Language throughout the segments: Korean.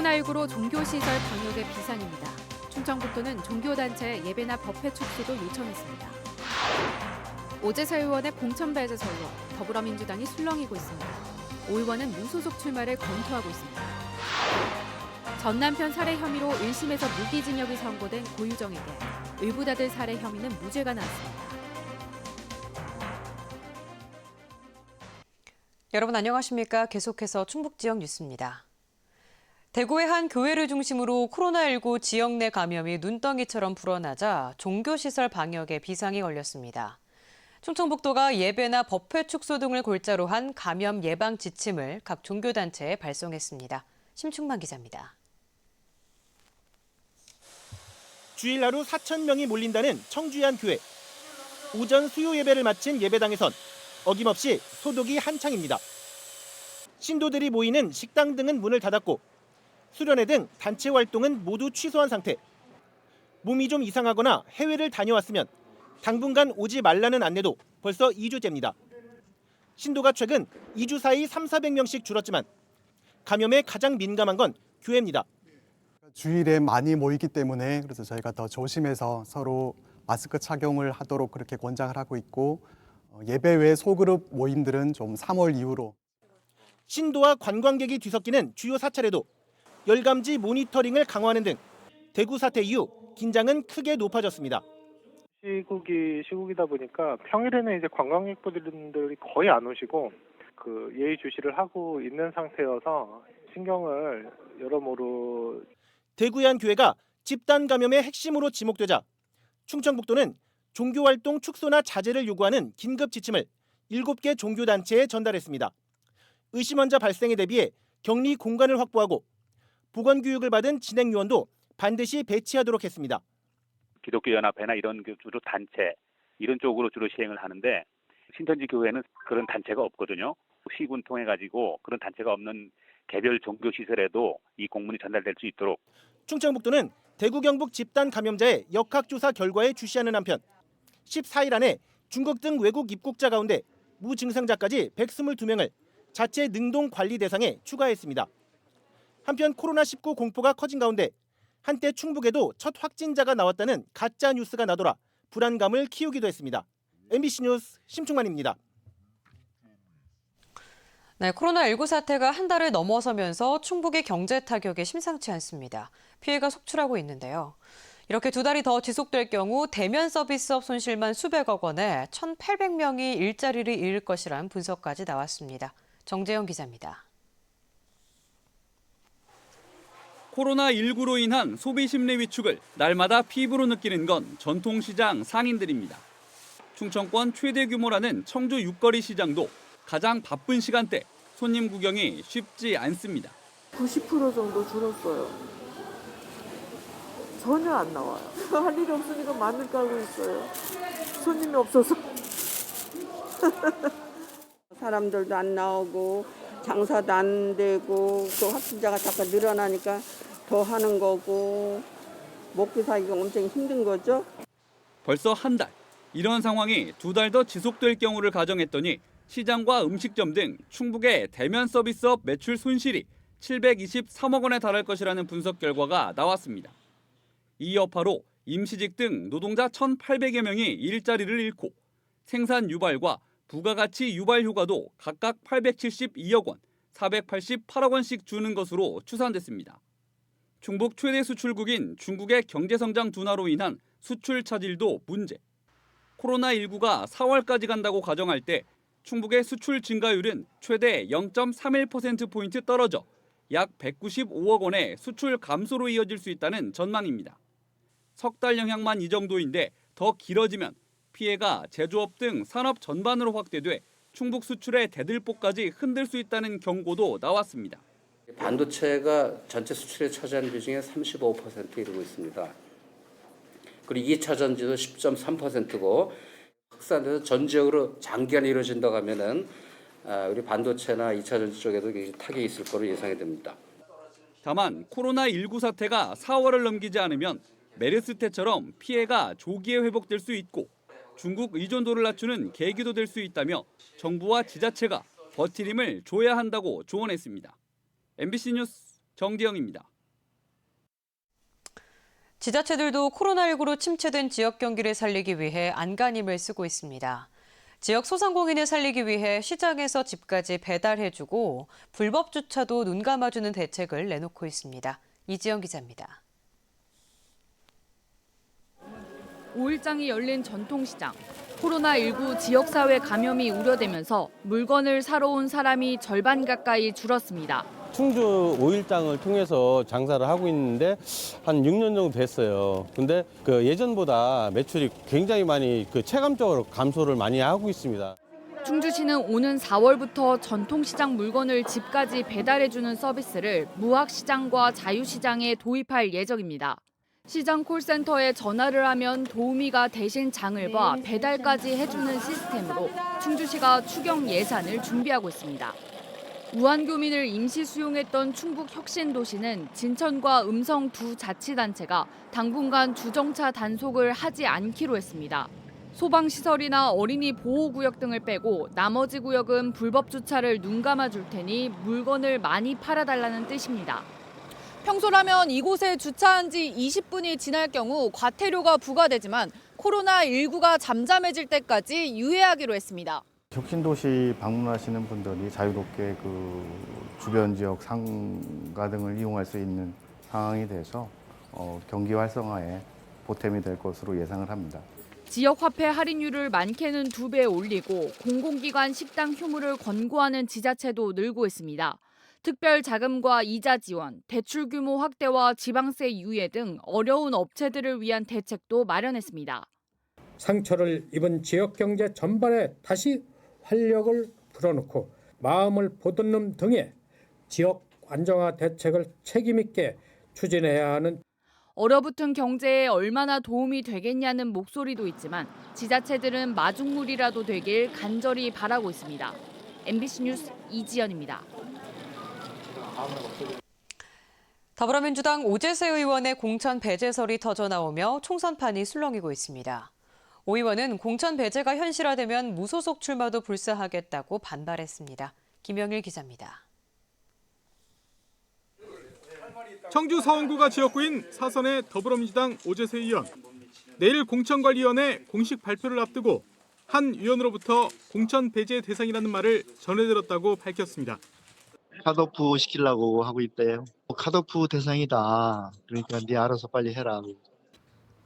코로나19로 종교시설 방역에 비상입니다. 충청북도는 종교단체 예배나 법회 축소도 요청했습니다. 오재서 의원의 공천 배제 설로 더불어민주당이 술렁이고 있습니다. 오 의원은 무소속 출마를 검토하고 있습니다. 전 남편 살해 혐의로 1심에서 무기징역이 선고된 고유정에게 의붓아들 살해 혐의는 무죄가 나왔습니다. 여러분 안녕하십니까? 계속해서 충북 지역 뉴스입니다. 대구의 한 교회를 중심으로 코로나19 지역 내 감염이 눈덩이처럼 불어나자 종교시설 방역에 비상이 걸렸습니다. 충청북도가 예배나 법회 축소 등을 골자로 한 감염 예방 지침을 각 종교단체에 발송했습니다. 심충만 기자입니다. 주일 하루 4,000명이 몰린다는 청주의 한 교회. 오전 수요 예배를 마친 예배당에선 어김없이 소독이 한창입니다. 신도들이 모이는 식당 등은 문을 닫았고 수련회 등 단체 활동은 모두 취소한 상태. 몸이 좀 이상하거나 해외를 다녀왔으면 당분간 오지 말라는 안내도 벌써 2주째입니다. 신도가 최근 2주 사이 300~400명씩 줄었지만 감염에 가장 민감한 건 교회입니다. 주일에 많이 모이기 때문에 그래서 저희가 더 조심해서 서로 마스크 착용을 하도록 그렇게 권장을 하고 있고 예배 외 소그룹 모임들은 좀 3월 이후로. 신도와 관광객이 뒤섞이는 주요 사찰에도 열감지 모니터링을 강화하는 등 대구 사태 이후 긴장은 크게 높아졌습니다. 시국이다 보니까 평일에는 이제 관광객분들이 거의 안 오시고 예의주시를 하고 있는 상태여서 신경을 여러모로. 대구의 한 교회가 집단 감염의 핵심으로 지목되자 충청북도는 종교활동 축소나 자제를 요구하는 긴급 지침을 7개 종교단체에 전달했습니다. 의심 환자 발생에 대비해 격리 공간을 확보하고 보건교육을 받은 진행요원도 반드시 배치하도록 했습니다. 기독교연합회나 이런 주로 단체 이런 쪽으로 주로 시행을 하는데 신천지 교회는 그런 단체가 없거든요. 시군 통해 가지고 그런 단체가 없는 개별 종교 시설에도 이 공문이 전달될 수 있도록. 충청북도는 대구 경북 집단 감염자의 역학조사 결과에 주시하는 한편 14일 안에 중국 등 외국 입국자 가운데 무증상자까지 122명을 자체 능동 관리 대상에 추가했습니다. 한편 코로나19 공포가 커진 가운데 한때 충북에도 첫 확진자가 나왔다는 가짜 뉴스가 나돌아 불안감을 키우기도 했습니다. MBC 뉴스 심충만입니다. 네, 코로나19 사태가 한 달을 넘어서면서 충북의 경제 타격이 심상치 않습니다. 피해가 속출하고 있는데요. 이렇게 두 달이 더 지속될 경우 대면 서비스업 손실만 수백억 원에 1,800명이 일자리를 잃을 것이란 분석까지 나왔습니다. 정재영 기자입니다. 코로나19로 인한 소비 심리 위축을 날마다 피부로 느끼는 건 전통시장 상인들입니다. 충청권 최대 규모라는 청주 육거리 시장도 가장 바쁜 시간대 손님 구경이 쉽지 않습니다. 90% 정도 줄었어요. 전혀 안 나와요. 할 일이 없으니까 마늘 깔고 있어요. 손님이 없어서. 사람들도 안 나오고 장사도 안 되고 또 확진자가 자꾸 늘어나니까 더 하는 거고 먹고 살기가 엄청 힘든 거죠. 벌써 한 달. 이런 상황이 두 달 더 지속될 경우를 가정했더니 시장과 음식점 등 충북의 대면 서비스업 매출 손실이 723억 원에 달할 것이라는 분석 결과가 나왔습니다. 이 여파로 임시직 등 노동자 1,800여 명이 일자리를 잃고 생산 유발과 부가가치 유발 효과도 각각 872억 원, 488억 원씩 주는 것으로 추산됐습니다. 충북 최대 수출국인 중국의 경제성장 둔화로 인한 수출 차질도 문제. 코로나19가 4월까지 간다고 가정할 때 충북의 수출 증가율은 최대 0.31%포인트 떨어져 약 195억 원의 수출 감소로 이어질 수 있다는 전망입니다. 석 달 영향만 이 정도인데 더 길어지면 피해가 제조업 등 산업 전반으로 확대돼 충북 수출의 대들보까지 흔들 수 있다는 경고도 나왔습니다. 반도체가 전체 수출에 차지하는 비중이 35% 이르고 있습니다. 그리고 2차 전지도 10.3%고 확산돼서 전 지역으로 장기간 이루어진다고 하면은 우리 반도체나 2차 전지 쪽에도 타격이 있을 거로 예상이 됩니다. 다만 코로나19 사태가 4월을 넘기지 않으면 메르스 때처럼 피해가 조기에 회복될 수 있고 중국 의존도를 낮추는 계기도 될 수 있다며 정부와 지자체가 버티림을 줘야 한다고 조언했습니다. MBC 뉴스 정재영입니다. 지자체들도 코로나19로 침체된 지역 경기를 살리기 위해 안간힘을 쓰고 있습니다. 지역 소상공인을 살리기 위해 시장에서 집까지 배달해주고 불법 주차도 눈 감아주는 대책을 내놓고 있습니다. 이지영 기자입니다. 5일장이 열린 전통시장. 코로나19 지역사회 감염이 우려되면서 물건을 사러 온 사람이 절반 가까이 줄었습니다. 충주 5일장을 통해서 장사를 하고 있는데 한 6년 정도 됐어요. 근데 예전보다 매출이 굉장히 많이 체감적으로 감소를 많이 하고 있습니다. 충주시는 오는 4월부터 전통시장 물건을 집까지 배달해주는 서비스를 무학시장과 자유시장에 도입할 예정입니다. 시장 콜센터에 전화를 하면 도우미가 대신 장을 봐 배달까지 해주는 시스템으로 충주시가 추경 예산을 준비하고 있습니다. 무안교민을 임시 수용했던 충북혁신도시는 진천과 음성 두 자치단체가 당분간 주정차 단속을 하지 않기로 했습니다. 소방시설이나 어린이 보호구역 등을 빼고 나머지 구역은 불법 주차를 눈 감아줄 테니 물건을 많이 팔아달라는 뜻입니다. 평소라면 이곳에 주차한 지 20분이 지날 경우 과태료가 부과되지만 코로나19가 잠잠해질 때까지 유예하기로 했습니다. 혁신도시 방문하시는 분들이 자유롭게 주변 지역 상가 등을 이용할 수 있는 상황이 돼서 경기 활성화에 보탬이 될 것으로 예상을 합니다. 지역 화폐 할인율을 많게는 2배 올리고 공공기관 식당 휴무를 권고하는 지자체도 늘고 있습니다. 특별 자금과 이자 지원, 대출 규모 확대와 지방세 유예 등 어려운 업체들을 위한 대책도 마련했습니다. 상처를 입은 지역 경제 전반에 다시 활력을 불어넣고 마음을 보듬는 등의 지역 안정화 대책을 책임 있게 추진해야 하는. 얼어붙은 경제에 얼마나 도움이 되겠냐는 목소리도 있지만 지자체들은 마중물이라도 되길 간절히 바라고 있습니다. MBC 뉴스 이지연입니다. 더불어민주당 오재세 의원의 공천 배제설이 터져나오며 총선판이 술렁이고 있습니다. 오 의원은 공천 배제가 현실화되면 무소속 출마도 불사하겠다고 반발했습니다. 김영일 기자입니다. 청주 서원구가 지역구인 사선의 더불어민주당 오재세 의원. 내일 공천관리위원회 공식 발표를 앞두고 한 위원으로부터 공천 배제 대상이라는 말을 전해들었다고 밝혔습니다. 컷오프 시키려고 하고 있대요. 컷오프 대상이다. 그러니까 네 알아서 빨리 해라.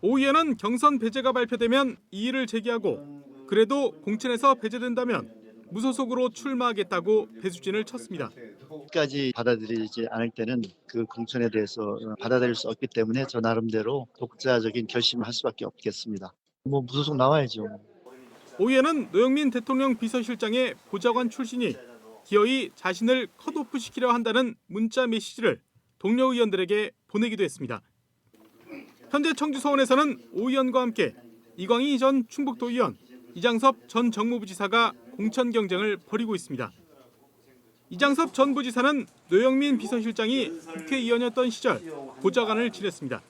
오 의원은 경선 배제가 발표되면 이의를 제기하고 그래도 공천에서 배제된다면 무소속으로 출마하겠다고 배수진을 쳤습니다. 끝까지 받아들이지 않을 때는 그 공천에 대해서 받아들일 수 없기 때문에 저 나름대로 독자적인 결심을 할 수밖에 없겠습니다. 무소속 나와야죠. 오 의원은 노영민 대통령 비서실장의 보좌관 출신이 기어이 자신을 컷오프 시키려 한다는 문자 메시지를 동료 의원들에게 보내기도 했습니다. 현재 청주 서원에서는 오 의원과 함께 이광희 전 충북도 의원, 이장섭 전 정무부지사가 공천 경쟁을 벌이고 있습니다. 이장섭 전 부지사는 노영민 비서실장이 국회의원이었던 시절 보좌관을 지냈습니다.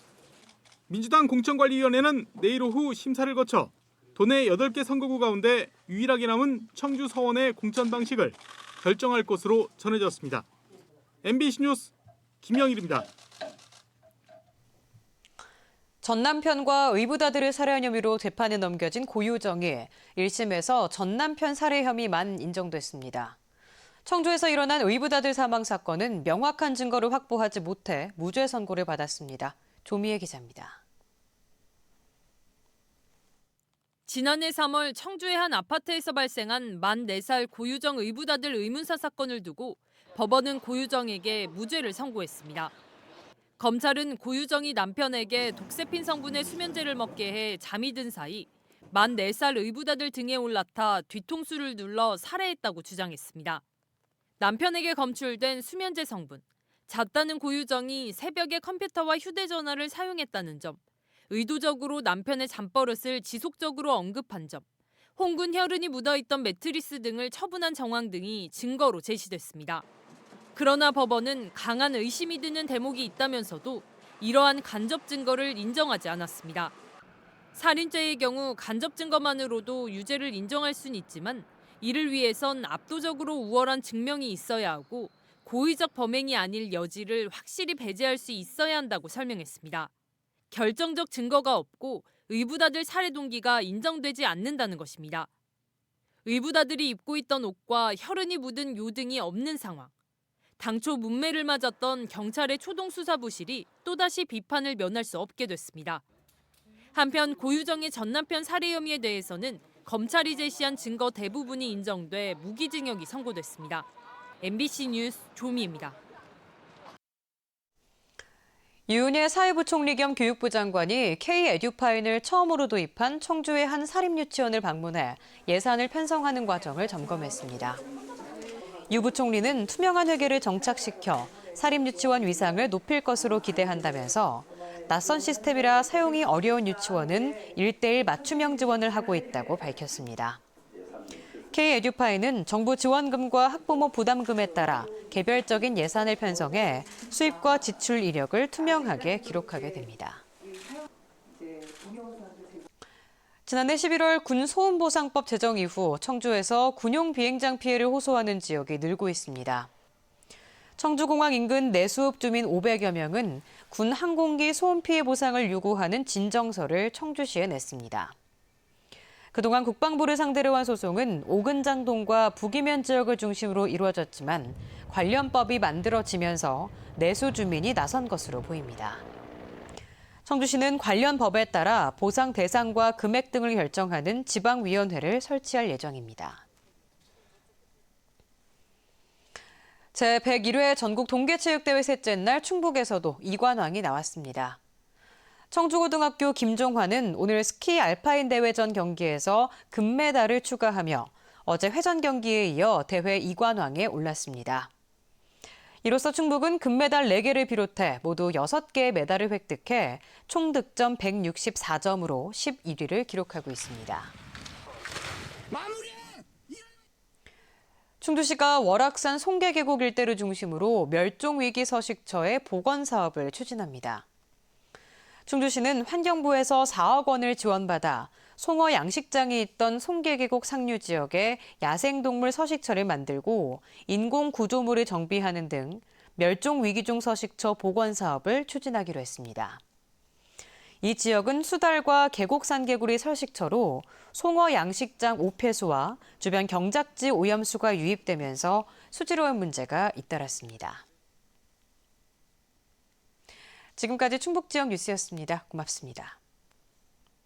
민주당 공천관리위원회는 내일 오후 심사를 거쳐 도내 8개 선거구 가운데 유일하게 남은 청주 서원의 공천 방식을 결정할 것으로 전해졌습니다. MBC 뉴스 김영일입니다. 전 남편과 의붓아들을 살해한 혐의로 재판에 넘겨진 고유정이 1심에서 전 남편 살해 혐의만 인정됐습니다. 청주에서 일어난 의붓아들 사망 사건은 명확한 증거를 확보하지 못해 무죄 선고를 받았습니다. 조미애 기자입니다. 지난해 3월 청주의 한 아파트에서 발생한 만 4살 고유정 의붓아들 의문사 사건을 두고 법원은 고유정에게 무죄를 선고했습니다. 검찰은 고유정이 남편에게 독세핀 성분의 수면제를 먹게 해 잠이 든 사이 만 4살 의붓아들 등에 올라타 뒤통수를 눌러 살해했다고 주장했습니다. 남편에게 검출된 수면제 성분, 잤다는 고유정이 새벽에 컴퓨터와 휴대전화를 사용했다는 점, 의도적으로 남편의 잠버릇을 지속적으로 언급한 점, 홍군 혈흔이 묻어있던 매트리스 등을 처분한 정황 등이 증거로 제시됐습니다. 그러나 법원은 강한 의심이 드는 대목이 있다면서도 이러한 간접 증거를 인정하지 않았습니다. 살인죄의 경우 간접 증거만으로도 유죄를 인정할 수는 있지만 이를 위해선 압도적으로 우월한 증명이 있어야 하고 고의적 범행이 아닐 여지를 확실히 배제할 수 있어야 한다고 설명했습니다. 결정적 증거가 없고 의붓아들 살해 동기가 인정되지 않는다는 것입니다. 의붓아들이 입고 있던 옷과 혈흔이 묻은 요등이 없는 상황. 당초 문매를 맞았던 경찰의 초동수사부실이 또다시 비판을 면할 수 없게 됐습니다. 한편 고유정의 전 남편 살해 혐의에 대해서는 검찰이 제시한 증거 대부분이 인정돼 무기징역이 선고됐습니다. MBC 뉴스 조미입니다. 유은혜 사회부총리 겸 교육부 장관이 K-에듀파인을 처음으로 도입한 청주의 한 사립유치원을 방문해 예산을 편성하는 과정을 점검했습니다. 유 부총리는 투명한 회계를 정착시켜 사립유치원 위상을 높일 것으로 기대한다면서 낯선 시스템이라 사용이 어려운 유치원은 1:1 맞춤형 지원을 하고 있다고 밝혔습니다. K-에듀파이는 정부 지원금과 학부모 부담금에 따라 개별적인 예산을 편성해 수입과 지출 이력을 투명하게 기록하게 됩니다. 지난해 11월 군 소음보상법 제정 이후 청주에서 군용 비행장 피해를 호소하는 지역이 늘고 있습니다. 청주공항 인근 내수읍 주민 500여 명은 군 항공기 소음 피해 보상을 요구하는 진정서를 청주시에 냈습니다. 그동안 국방부를 상대로 한 소송은 오근장동과 북이면 지역을 중심으로 이루어졌지만 관련법이 만들어지면서 내수 주민이 나선 것으로 보입니다. 청주시는 관련 법에 따라 보상 대상과 금액 등을 결정하는 지방위원회를 설치할 예정입니다. 제101회 전국 동계체육대회 셋째 날 충북에서도 이관왕이 나왔습니다. 청주고등학교 김종환은 오늘 스키 알파인 대회전 경기에서 금메달을 추가하며 어제 회전 경기에 이어 대회 2관왕에 올랐습니다. 이로써 충북은 금메달 4개를 비롯해 모두 6개의 메달을 획득해 총 득점 164점으로 11위를 기록하고 있습니다. 충주시가 월악산 송계계곡 일대를 중심으로 멸종위기 서식처의 복원 사업을 추진합니다. 충주시는 환경부에서 4억 원을 지원받아 송어 양식장이 있던 송계계곡 상류 지역에 야생동물 서식처를 만들고 인공 구조물을 정비하는 등 멸종위기종 서식처 복원 사업을 추진하기로 했습니다. 이 지역은 수달과 계곡산개구리 서식처로 송어 양식장 오폐수와 주변 경작지 오염수가 유입되면서 수질오염 문제가 잇따랐습니다. 지금까지 충북 지역 뉴스였습니다. 고맙습니다.